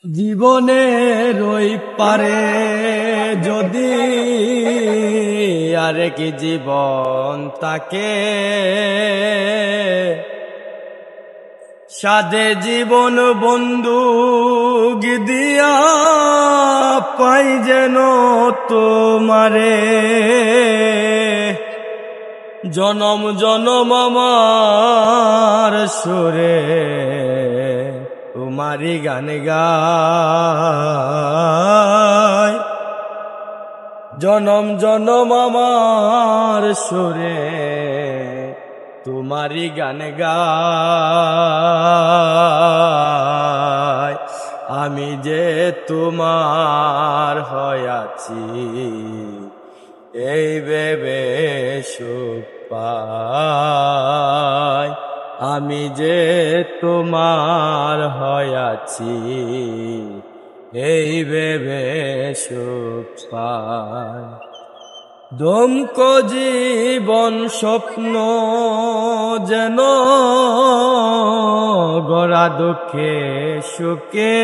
জীবনের ওই পারে যদি আরেক জীবন তাকে সাধে জীবন বন্দুক দিয়া পাই যেন তোমারে জনম জনম আমার সুরে তোমারি গান গাই জনম জনম আমার সুরে তোমারি গান গাই আমি যে তোমার হয়াছি এই ভেবে সুখ পাই আমি যে তোমার হয়াছি এই ভেবে সুখ পাই দমক জীবন স্বপ্ন যেন গড়া দুঃখে সুখে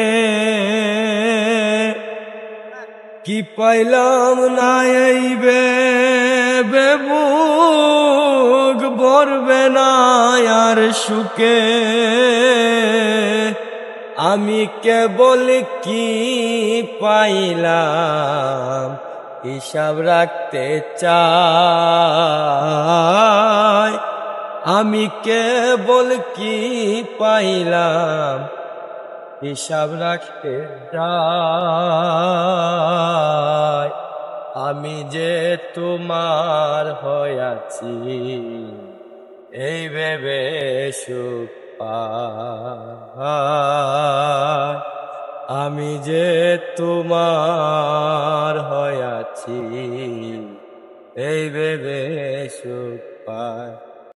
কি পাইলাম না এই বুক ভরবে না আর সুখে আমি কেবল কি পাইলাম হিসাব রাখতে চাই আমি কেবল কি পাইলাম হিসাব রাখতে চাই আমি যে তোমার হয়াছি এই ভেবে সুখ পাই আমি যে তোমার হয়াছি এই ভেবে সুখ পাই।